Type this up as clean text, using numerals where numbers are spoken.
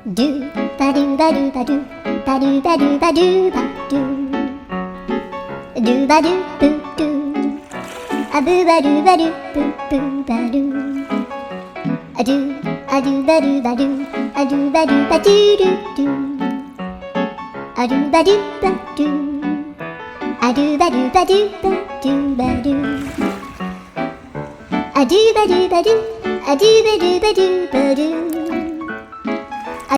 ドゥバドゥバドゥバドゥバドゥバドゥバドゥバドゥドゥバドゥブドゥアブバドゥバドゥブブバドゥアドゥアドゥバドゥバドゥアドゥバドゥバドゥドゥドゥアドゥバドゥバドゥアドゥバドゥバドゥバドゥバドゥアドゥバドゥバドゥアドゥバドゥバドゥバドゥ